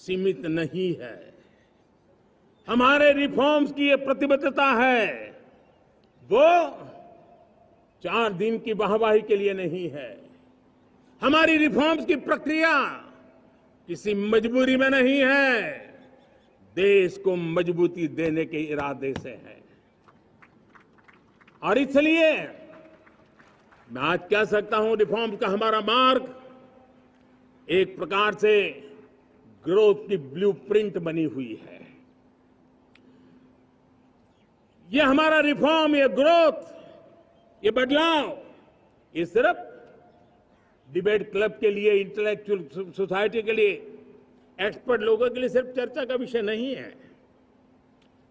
सीमित नहीं है। हमारे रिफॉर्म्स की ये प्रतिबद्धता है, वो 4 दिन की वाहवाही के लिए नहीं है। हमारी रिफॉर्म्स की प्रक्रिया किसी मजबूरी में नहीं है, देश को मजबूती देने के इरादे से है। और इसलिए मैं आज कह सकता हूं, रिफॉर्म का हमारा मार्ग एक प्रकार से ग्रोथ की ब्लूप्रिंट बनी हुई है। ये हमारा रिफॉर्म, ये ग्रोथ, ये बदलाव, ये सिर्फ डिबेट क्लब के लिए, इंटेलेक्चुअल सोसाइटी के लिए, एक्सपर्ट लोगों के लिए सिर्फ चर्चा का विषय नहीं है।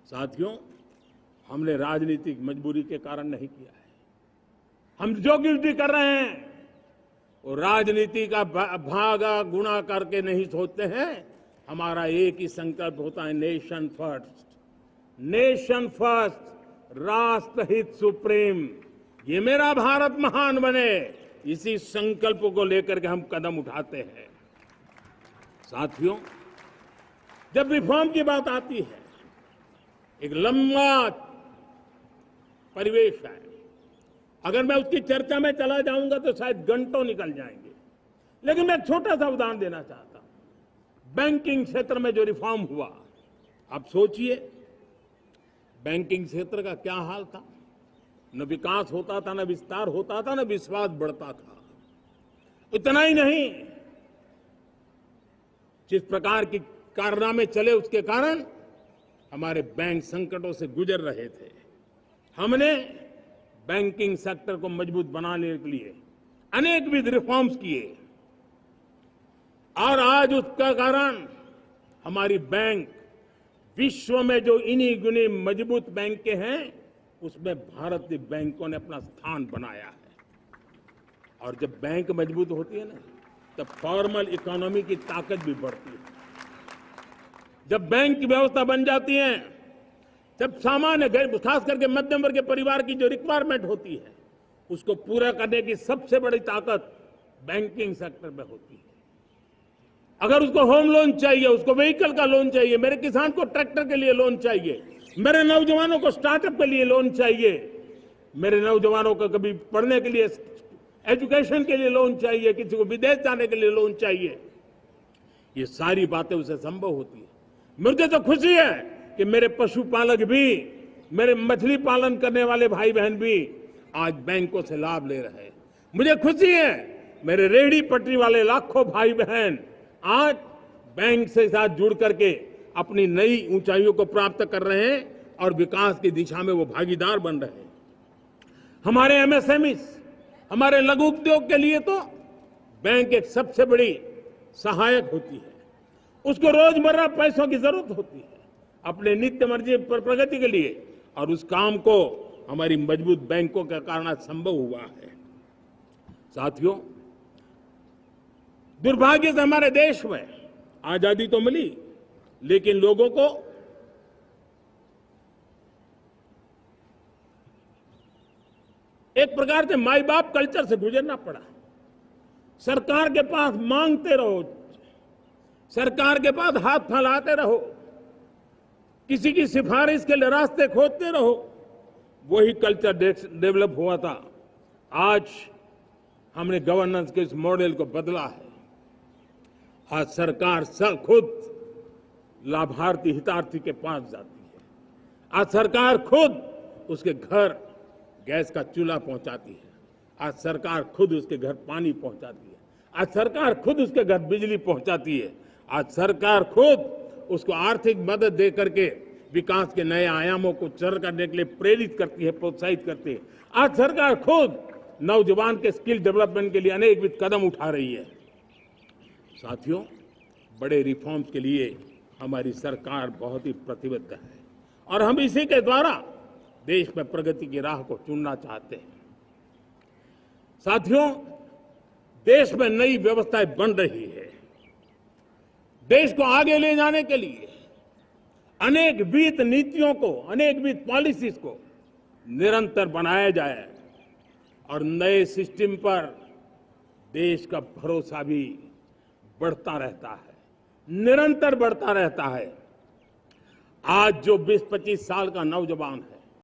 साथियों, हमने राजनीतिक मजबूरी के कारण नहीं किया है। हम जो कुछ भी कर रहे हैं वो राजनीति का भागा गुणा करके नहीं सोचते हैं। हमारा एक ही संकल्प होता है, नेशन फर्स्ट, नेशन फर्स्ट, राष्ट्र हित सुप्रीम। ये मेरा भारत महान बने, इसी संकल्प को लेकर के हम कदम उठाते हैं। साथियों, जब रिफॉर्म की बात आती है, एक लंबा परिवेश है। अगर मैं उसकी चर्चा में चला जाऊंगा तो शायद घंटों निकल जाएंगे, लेकिन मैं एक छोटा सा उदाहरण देना चाहता हूं। बैंकिंग क्षेत्र में जो रिफॉर्म हुआ, आप सोचिए, बैंकिंग क्षेत्र का क्या हाल था। न विकास होता था, न विस्तार होता था, न विश्वास बढ़ता था। इतना ही नहीं, जिस प्रकार की कारनामे चले उसके कारण हमारे बैंक संकटों से गुजर रहे थे। हमने बैंकिंग सेक्टर को मजबूत बनाने के लिए अनेकविध रिफॉर्म्स किए और आज उसका कारण हमारी बैंक विश्व में जो इन्हीं गुने मजबूत बैंक के हैं, उसमें भारतीय बैंकों ने अपना स्थान बनाया है। और जब बैंक मजबूत होती है ना, तब फॉर्मल इकोनॉमी की ताकत भी बढ़ती है। जब बैंक की व्यवस्था बन जाती है, जब सामान्य, खास करके मध्यम वर्ग के परिवार की जो रिक्वायरमेंट होती है, उसको पूरा करने की सबसे बड़ी ताकत बैंकिंग सेक्टर में होती है। अगर उसको होम लोन चाहिए, उसको व्हीकल का लोन चाहिए, मेरे किसान को ट्रैक्टर के लिए लोन चाहिए, मेरे नौजवानों को स्टार्टअप के लिए लोन चाहिए, मेरे नौजवानों को कभी पढ़ने के लिए, एजुकेशन के लिए लोन चाहिए, किसी को विदेश जाने के लिए लोन चाहिए, ये सारी बातें उसे संभव होती है। मुझे तो खुशी है कि मेरे पशुपालक भी, मेरे मछली पालन करने वाले भाई बहन भी आज बैंकों से लाभ ले रहे हैं। मुझे खुशी है मेरे रेहड़ी पटरी वाले लाखों भाई बहन आज बैंक से साथ जुड़ करके अपनी नई ऊंचाइयों को प्राप्त कर रहे हैं और विकास की दिशा में वो भागीदार बन रहे हैं। हमारे एमएसएमई, हमारे लघु उद्योग के लिए तो बैंक एक सबसे बड़ी सहायक होती है। उसको रोजमर्रा पैसों की जरूरत होती है अपने नित्य मर्जी पर प्रगति के लिए, और उस काम को हमारी मजबूत बैंकों के कारण संभव हुआ है। साथियों, दुर्भाग्य से हमारे देश में आजादी तो मिली, लेकिन लोगों को एक प्रकार से माई बाप कल्चर से गुजरना पड़ा। सरकार के पास मांगते रहो, सरकार के पास हाथ फैलाते रहो, किसी की सिफारिश के लिए रास्ते खोजते रहो, वही कल्चर डेवलप हुआ था। आज हमने गवर्नेंस के इस मॉडल को बदला है। आज सरकार खुद लाभार्थी हितार्थी के पास जाती है। आज सरकार खुद उसके घर गैस का चूल्हा पहुंचाती है। आज सरकार खुद उसके घर पानी पहुंचाती है। आज सरकार खुद उसके घर बिजली पहुंचाती है। आज सरकार खुद उसको आर्थिक मदद दे करके विकास के नए आयामों को सर करने के लिए प्रेरित करती है, प्रोत्साहित करती है। आज सरकार खुद नौजवान के स्किल डेवलपमेंट के लिए अनेकविध कदम उठा रही है। साथियों, बड़े रिफॉर्म्स के लिए हमारी सरकार बहुत ही प्रतिबद्ध है और हम इसी के द्वारा देश में प्रगति की राह को चुनना चाहते हैं। साथियों, देश में नई व्यवस्थाएं बन रही है। देश को आगे ले जाने के लिए अनेकविध नीतियों को, अनेकविध पॉलिसीज को निरंतर बनाया जाए और नए सिस्टम पर देश का भरोसा भी बढ़ता रहता है। निरंतर बढ़ता रहता है। आज जो 20-25 साल का नौजवान है,